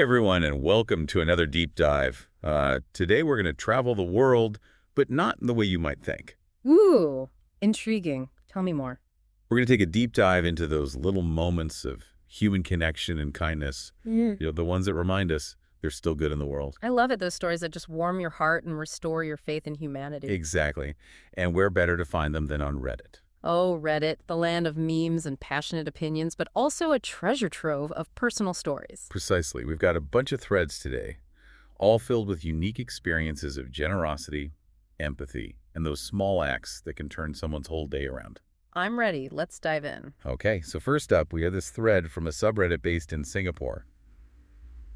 everyone, and welcome to another deep dive. Today we're going to travel the world, but not in the way you might think. Ooh, intriguing. Tell me more. We're going to take a deep dive into those little moments of human connection and kindness, the ones that remind us there's still good in the world. I love it, those stories that just warm your heart and restore your faith in humanity. Exactly. And where better to find them than on Reddit? Oh, Reddit, the land of memes and passionate opinions, but also a treasure trove of personal stories. Precisely. We've got a bunch of threads today, all filled with unique experiences of generosity, empathy, and those small acts that can turn someone's whole day around. I'm ready. Let's dive in. Okay, so first up, we have this thread from a subreddit based in Singapore.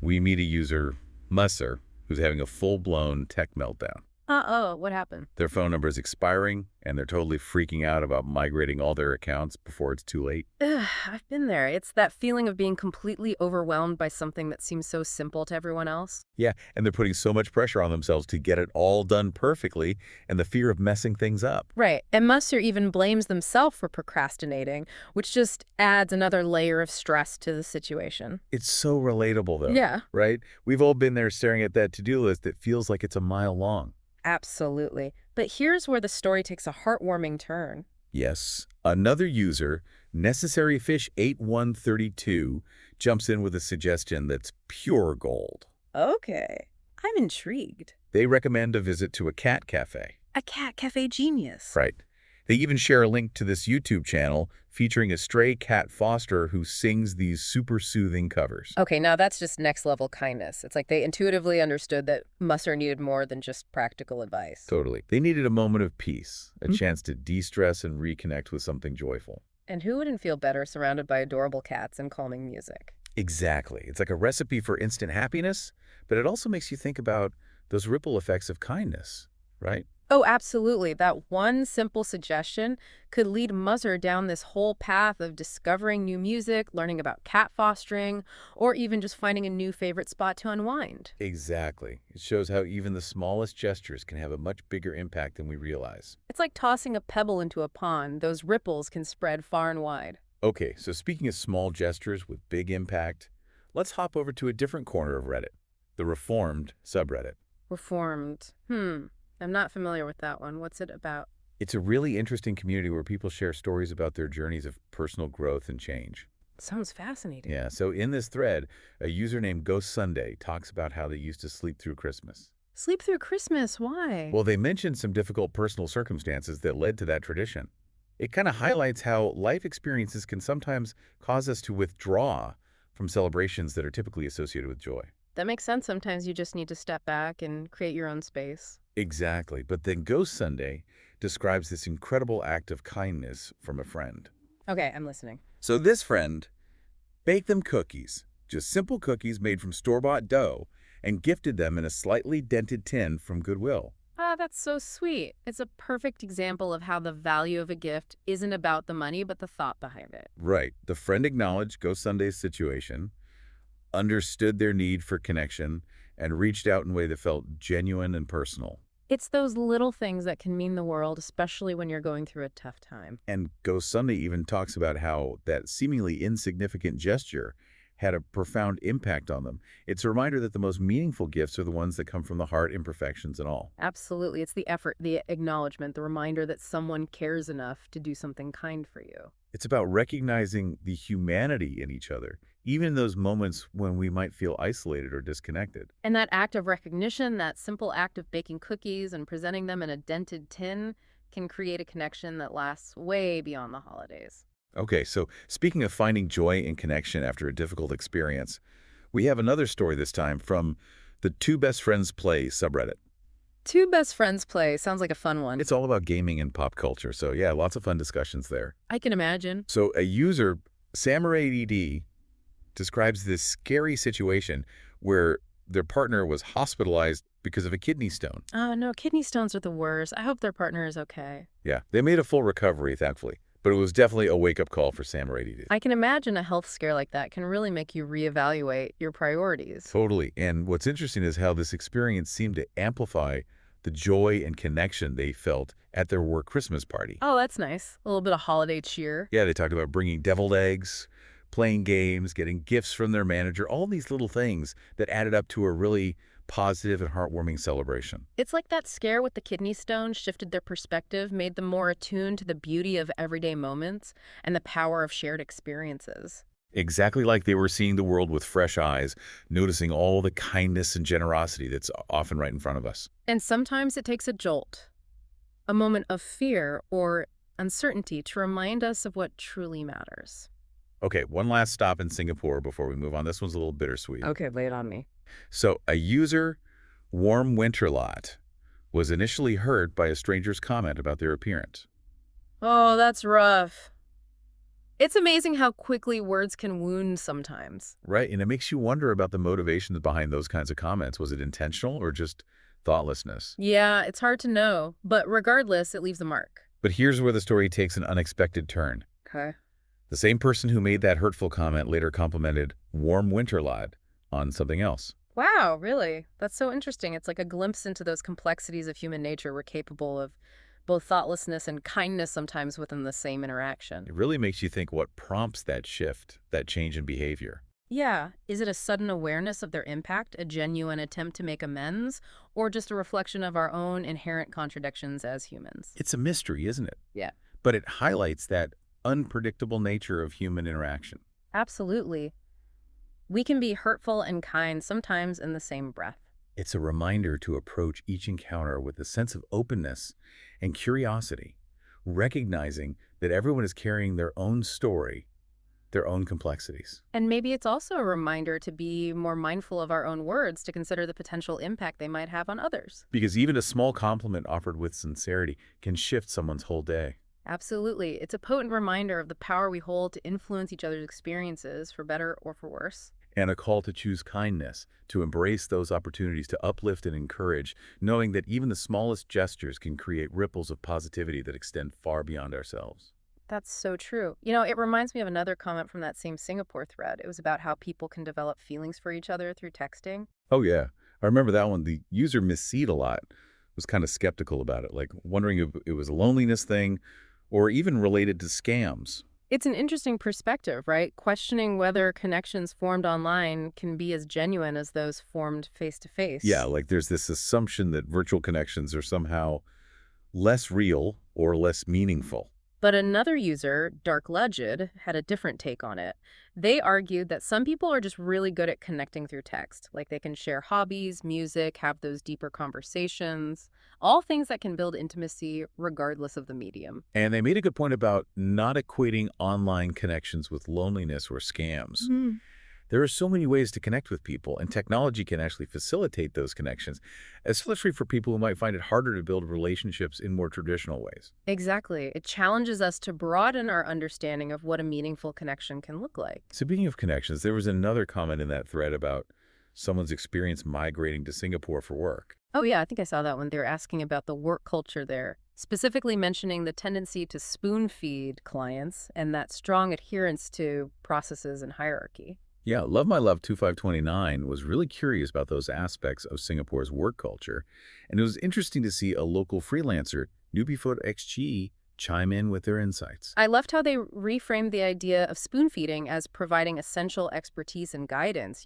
We meet a user, Musser, who's having a full-blown tech meltdown. Uh-oh, what happened? Their phone number is expiring, and they're totally freaking out about migrating all their accounts before it's too late. Ugh, I've been there. It's that feeling of being completely overwhelmed by something that seems so simple to everyone else. Yeah, and they're putting so much pressure on themselves to get it all done perfectly, and the fear of messing things up. Right, and Musser even blames themselves for procrastinating, which just adds another layer of stress to the situation. It's so relatable, though. Yeah. Right? We've all been there staring at that to-do list that feels like it's a mile long. Absolutely. But here's where the story takes a heartwarming turn. Yes. Another user, NecessaryFish8132, jumps in with a suggestion that's pure gold. Okay. I'm intrigued. They recommend a visit to a cat cafe. A cat cafe genius. Right. They even share a link to this YouTube channel featuring a stray cat foster who sings these super soothing covers. Okay, now that's just next level kindness. It's like they intuitively understood that Musser needed more than just practical advice. Totally. They needed a moment of peace, a chance to de-stress and reconnect with something joyful. And who wouldn't feel better surrounded by adorable cats and calming music? Exactly. It's like a recipe for instant happiness, but it also makes you think about those ripple effects of kindness, right? Oh, absolutely. That one simple suggestion could lead Musser down this whole path of discovering new music, learning about cat fostering, or even just finding a new favorite spot to unwind. Exactly. It shows how even the smallest gestures can have a much bigger impact than we realize. It's like tossing a pebble into a pond. Those ripples can spread far and wide. Okay, so speaking of small gestures with big impact, let's hop over to a different corner of Reddit, the Reformed subreddit. Reformed. I'm not familiar with that one. What's it about? It's a really interesting community where people share stories about their journeys of personal growth and change. Sounds fascinating. Yeah, so in this thread, a user named Ghost Sunday talks about how they used to sleep through Christmas. Sleep through Christmas. Why? Well, they mentioned some difficult personal circumstances that led to that tradition. It kind of highlights how life experiences can sometimes cause us to withdraw from celebrations that are typically associated with joy. That makes sense. Sometimes you just need to step back and create your own space. Exactly. But then Ghost Sunday describes this incredible act of kindness from a friend. Okay, I'm listening. So this friend baked them cookies, just simple cookies made from store-bought dough, and gifted them in a slightly dented tin from Goodwill. Ah, that's so sweet. It's a perfect example of how the value of a gift isn't about the money, but the thought behind it. Right. The friend acknowledged Ghost Sunday's situation, understood their need for connection, and reached out in a way that felt genuine and personal. It's those little things that can mean the world, especially when you're going through a tough time. And Ghost Sunday even talks about how that seemingly insignificant gesture had a profound impact on them. It's a reminder that the most meaningful gifts are the ones that come from the heart, imperfections and all. Absolutely. It's the effort, the acknowledgement, the reminder that someone cares enough to do something kind for you. It's about recognizing the humanity in each other, even in those moments when we might feel isolated or disconnected. And that act of recognition, that simple act of baking cookies and presenting them in a dented tin, can create a connection that lasts way beyond the holidays. Okay, so speaking of finding joy and connection after a difficult experience, we have another story this time from the Two Best Friends Play subreddit. Two Best Friends Play sounds like a fun one. It's all about gaming and pop culture, so yeah, lots of fun discussions there. I can imagine. So a user, SamuraiDD, describes this scary situation where their partner was hospitalized because of a kidney stone. Oh, no, kidney stones are the worst. I hope their partner is okay. Yeah, they made a full recovery, thankfully. But it was definitely a wake-up call for SamuraiDD. I can imagine a health scare like that can really make you reevaluate your priorities. Totally. And what's interesting is how this experience seemed to amplify the joy and connection they felt at their work Christmas party. Oh, that's nice. A little bit of holiday cheer. Yeah, they talked about bringing deviled eggs, playing games, getting gifts from their manager, all these little things that added up to a really positive and heartwarming celebration. It's like that scare with the kidney stone shifted their perspective, made them more attuned to the beauty of everyday moments and the power of shared experiences. Exactly like they were seeing the world with fresh eyes, noticing all the kindness and generosity that's often right in front of us. And sometimes it takes a jolt, a moment of fear or uncertainty to remind us of what truly matters. Okay, one last stop in Singapore before we move on. This one's a little bittersweet. Okay, lay it on me. So, a user, warm winter lot, was initially hurt by a stranger's comment about their appearance. Oh, that's rough. It's amazing how quickly words can wound sometimes. Right, and it makes you wonder about the motivations behind those kinds of comments. Was it intentional or just thoughtlessness? Yeah, it's hard to know, but regardless, it leaves a mark. But here's where the story takes an unexpected turn. Okay. The same person who made that hurtful comment later complimented warm winter lot on something else. Wow, really? That's so interesting. It's like a glimpse into those complexities of human nature. We're capable of both thoughtlessness and kindness sometimes within the same interaction. It really makes you think what prompts that shift, that change in behavior. Yeah, is it a sudden awareness of their impact, a genuine attempt to make amends, or just a reflection of our own inherent contradictions as humans? It's a mystery, isn't it? Yeah, But it highlights that unpredictable nature of human interaction. absolutely. We can be hurtful and kind sometimes in the same breath. It's a reminder to approach each encounter with a sense of openness and curiosity, recognizing that everyone is carrying their own story, their own complexities. And maybe it's also a reminder to be more mindful of our own words, to consider the potential impact they might have on others. Because even a small compliment offered with sincerity can shift someone's whole day. Absolutely. It's a potent reminder of the power we hold to influence each other's experiences, for better or for worse. And a call to choose kindness, to embrace those opportunities to uplift and encourage, knowing that even the smallest gestures can create ripples of positivity that extend far beyond ourselves. That's so true. You know, it reminds me of another comment from that same Singapore thread. It was about how people can develop feelings for each other through texting. Oh, yeah. I remember that one. The user Miss Seed a lot was kind of skeptical about it, like wondering if it was a loneliness thing or even related to scams. It's an interesting perspective, right? Questioning whether connections formed online can be as genuine as those formed face to Yeah, face. like there's this assumption that virtual connections are somehow less real or less meaningful. But another user, Dark Legend, had a different take on it. They argued that some people are just really good at connecting through text. Like they can share hobbies, music, have those deeper conversations, all things that can build intimacy regardless of the medium. And they made a good point about not equating online connections with loneliness or scams. There are so many ways to connect with people, and technology can actually facilitate those connections, especially for people who might find it harder to build relationships in more traditional ways. Exactly. It challenges us to broaden our understanding of what a meaningful connection can look like. Speaking of connections, there was another comment in that thread about someone's experience migrating to Singapore for work. Oh, yeah, I think I saw that one. They were asking about the work culture there, specifically mentioning the tendency to spoon feed clients and that strong adherence to processes and hierarchy. Yeah, Love My Love 2529 was really curious about those aspects of Singapore's work culture, and it was interesting to see a local freelancer, Newbie XG, chime in with their insights. I loved how they reframed the idea of spoon feeding as providing essential expertise and guidance,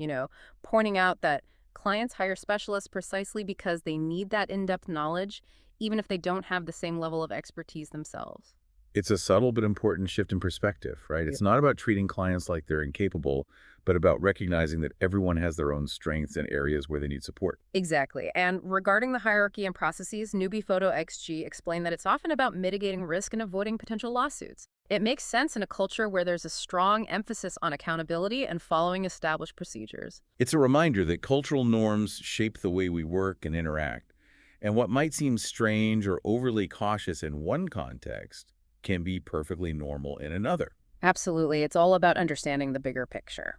pointing out that clients hire specialists precisely because they need that in-depth knowledge, even if they don't have the same level of expertise themselves. It's a subtle but important shift in perspective, right? It's not about treating clients like they're incapable, but about recognizing that everyone has their own strengths and areas where they need support. Exactly. And regarding the hierarchy and processes, Newbie XG explained that it's often about mitigating risk and avoiding potential lawsuits. It makes sense in a culture where there's a strong emphasis on accountability and following established procedures. It's a reminder that cultural norms shape the way we work and interact, and what might seem strange or overly cautious in one context can be perfectly normal in another. Absolutely. It's all about understanding the bigger picture.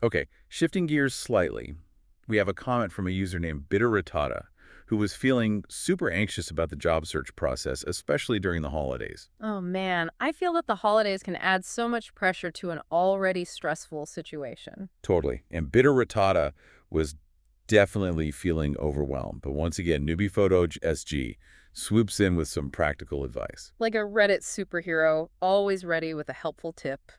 Okay, shifting gears slightly, we have a comment from a user named Bitteratata, who was feeling super anxious about the job search process, especially during the holidays. Oh man, I feel that the holidays can add so much pressure to an already stressful situation. Totally. And Bitteratata was definitely feeling overwhelmed. But once again, Newbie Photo SG swoops in with some practical advice. Like a Reddit superhero, always ready with a helpful tip.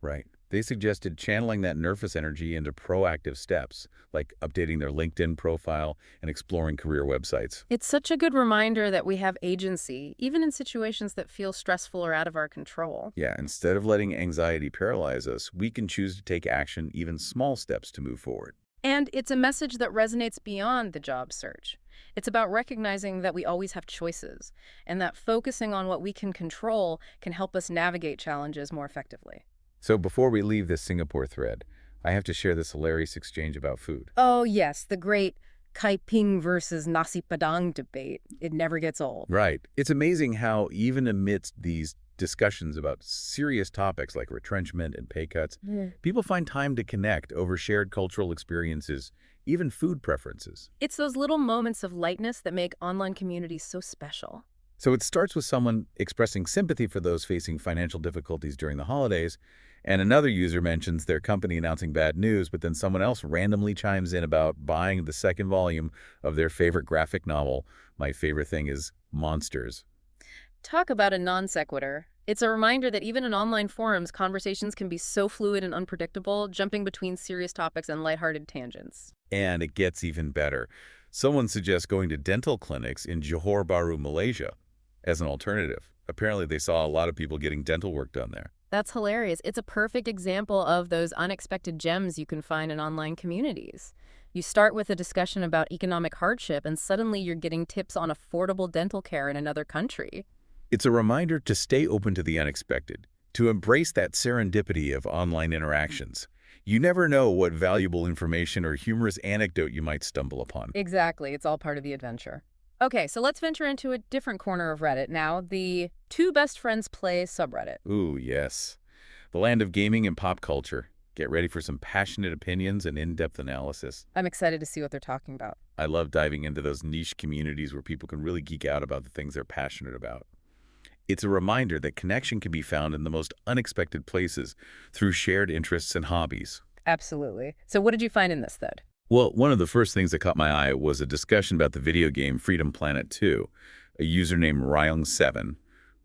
Right. They suggested channeling that nervous energy into proactive steps, like updating their LinkedIn profile and exploring career websites. It's such a good reminder that we have agency, even in situations that feel stressful or out of our control. Yeah, instead of letting anxiety paralyze us, we can choose to take action, even small steps to move forward. And it's a message that resonates beyond the job search. It's about recognizing that we always have choices, and that focusing on what we can control can help us navigate challenges more effectively. So before we leave this Singapore thread, I have to share this hilarious exchange about food. Oh, yes, the great Kai Ping versus Nasi Padang debate. It never gets old. Right. It's amazing how even amidst these discussions about serious topics like retrenchment and pay cuts, people find time to connect over shared cultural experiences, even food preferences. It's those little moments of lightness that make online communities so special. So it starts with someone expressing sympathy for those facing financial difficulties during the holidays, and another user mentions their company announcing bad news, but then someone else randomly chimes in about buying the second volume of their favorite graphic novel. My favorite thing is Monsters. Talk about a non sequitur. It's a reminder that even in online forums, conversations can be so fluid and unpredictable, jumping between serious topics and lighthearted tangents. And it gets even better. Someone suggests going to dental clinics in Johor Bahru, Malaysia, as an alternative. Apparently, they saw a lot of people getting dental work done there. That's hilarious. It's a perfect example of those unexpected gems you can find in online communities. You start with a discussion about economic hardship, and suddenly you're getting tips on affordable dental care in another country. It's a reminder to stay open to the unexpected, to embrace that serendipity of online interactions. You never know what valuable information or humorous anecdote you might stumble upon. Exactly. It's all part of the adventure. Okay, so let's venture into a different corner of Reddit now, the Two Best Friends Play subreddit. Ooh, yes. The land of gaming and pop culture. Get ready for some passionate opinions and in-depth analysis. I'm excited to see what they're talking about. I love diving into those niche communities where people can really geek out about the things they're passionate about. It's a reminder that connection can be found in the most unexpected places through shared interests and hobbies. Absolutely. So what did you find in this thread? Well, one of the first things that caught my eye was a discussion about the video game Freedom Planet 2. A user named Ryong7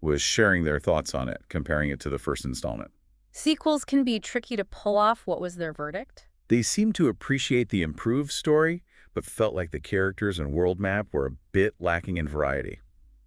was sharing their thoughts on it, comparing it to the first installment. Sequels can be tricky to pull off. What was their verdict? They seemed to appreciate the improved story, but felt like the characters and world map were a bit lacking in variety.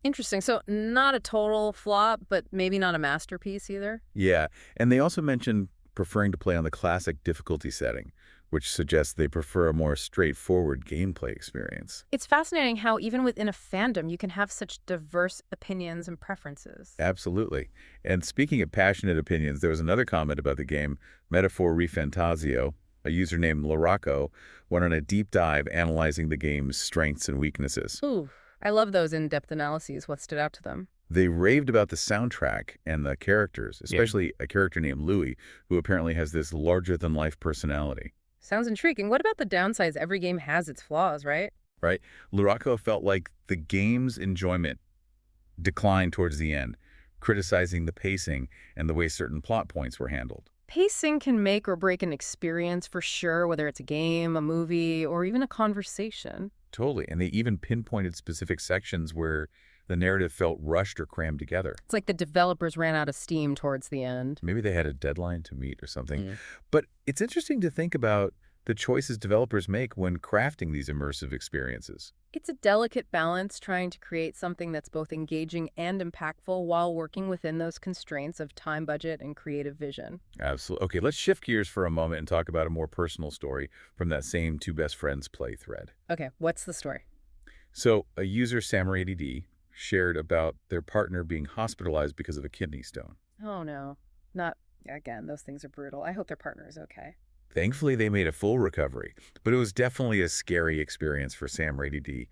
Interesting. So not a total flop, but maybe not a masterpiece either? Yeah, and they also mentioned preferring to play on the classic difficulty setting, which suggests they prefer a more straightforward gameplay experience. It's fascinating how even within a fandom, you can have such diverse opinions and preferences. Absolutely. And speaking of passionate opinions, there was another comment about the game, Metaphor Refantasio. A user named Laraco went on a deep dive analyzing the game's strengths and weaknesses. Ooh, I love those in-depth analyses. What stood out to them? They raved about the soundtrack and the characters, especially a character named Louis, who apparently has this larger-than-life personality. Sounds intriguing. What about the downsides? Every game has its flaws, right? Right? Luraco felt like the game's enjoyment declined towards the end, criticizing the pacing and the way certain plot points were handled. Pacing can make or break an experience for sure, whether it's a game, a movie, or even a conversation. Totally. And they even pinpointed specific sections where the narrative felt rushed or crammed together. It's like the developers ran out of steam towards the end. Maybe they had a deadline to meet or something. Mm. But it's interesting to think about the choices developers make when crafting these immersive experiences. It's a delicate balance trying to create something that's both engaging and impactful while working within those constraints of time, budget, and creative vision. Absolutely. Okay, let's shift gears for a moment and talk about a more personal story from that same Two Best Friends Play thread. Okay, what's the story? So a user, SamRADD, shared about their partner being hospitalized because of a kidney stone. Oh no, not again. Those things are brutal. I hope their partner is okay. Thankfully, they made a full recovery, but it was definitely a scary experience for SamRADD,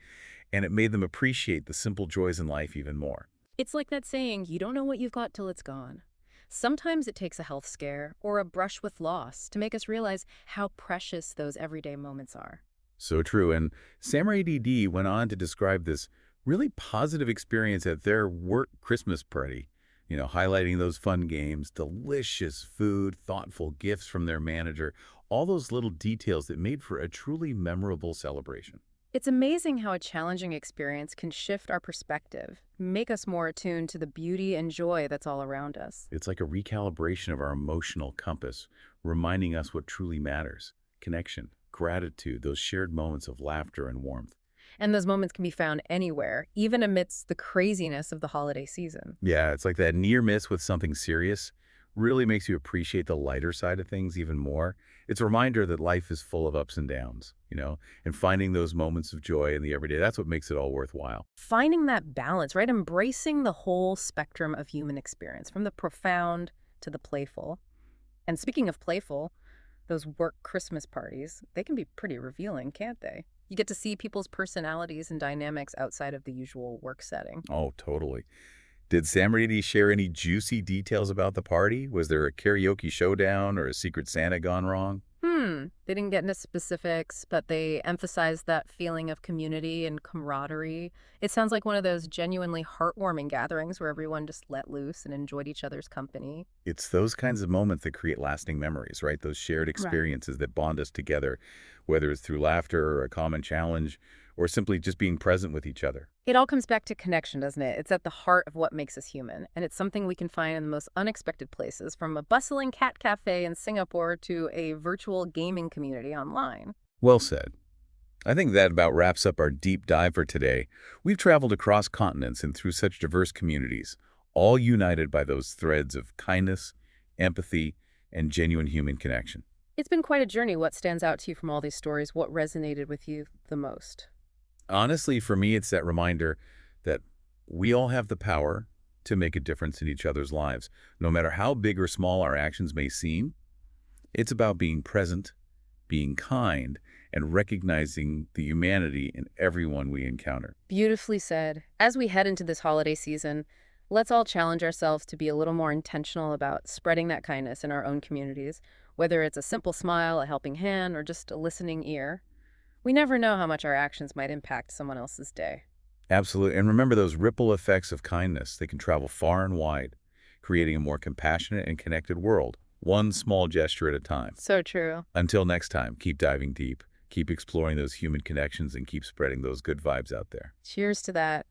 and it made them appreciate the simple joys in life even more. It's like that saying, you don't know what you've got till it's gone. Sometimes it takes a health scare or a brush with loss to make us realize how precious those everyday moments are. So true, and SamRADD went on to describe this really positive experience at their work Christmas party. Highlighting those fun games, delicious food, thoughtful gifts from their manager, all those little details that made for a truly memorable celebration. It's amazing how a challenging experience can shift our perspective, make us more attuned to the beauty and joy that's all around us. It's like a recalibration of our emotional compass, reminding us what truly matters: connection, gratitude, those shared moments of laughter and warmth. And those moments can be found anywhere, even amidst the craziness of the holiday season. Yeah, it's like that near miss with something serious really makes you appreciate the lighter side of things even more. It's a reminder that life is full of ups and downs, and finding those moments of joy in the everyday, that's what makes it all worthwhile. Finding that balance, right? Embracing the whole spectrum of human experience, from the profound to the playful. And speaking of playful, those work Christmas parties, they can be pretty revealing, can't they? You get to see people's personalities and dynamics outside of the usual work setting. Oh, totally. Did Sam Reedy share any juicy details about the party? Was there a karaoke showdown or a secret Santa gone wrong? They didn't get into specifics, but they emphasized that feeling of community and camaraderie. It sounds like one of those genuinely heartwarming gatherings where everyone just let loose and enjoyed each other's company. It's those kinds of moments that create lasting memories, right? Those shared Right. experiences that bond us together, whether it's through laughter or a common challenge, or simply just being present with each other. It all comes back to connection, doesn't it? It's at the heart of what makes us human, and it's something we can find in the most unexpected places, from a bustling cat cafe in Singapore to a virtual gaming community online. Well said. I think that about wraps up our deep dive for today. We've traveled across continents and through such diverse communities, all united by those threads of kindness, empathy, and genuine human connection. It's been quite a journey. What stands out to you from all these stories? What resonated with you the most? Honestly, for me, it's that reminder that we all have the power to make a difference in each other's lives. No matter how big or small our actions may seem, it's about being present, being kind, and recognizing the humanity in everyone we encounter. Beautifully said. As we head into this holiday season, let's all challenge ourselves to be a little more intentional about spreading that kindness in our own communities, whether it's a simple smile, a helping hand, or just a listening ear. We never know how much our actions might impact someone else's day. Absolutely. And remember those ripple effects of kindness. They can travel far and wide, creating a more compassionate and connected world, one small gesture at a time. So true. Until next time, keep diving deep, keep exploring those human connections, and keep spreading those good vibes out there. Cheers to that.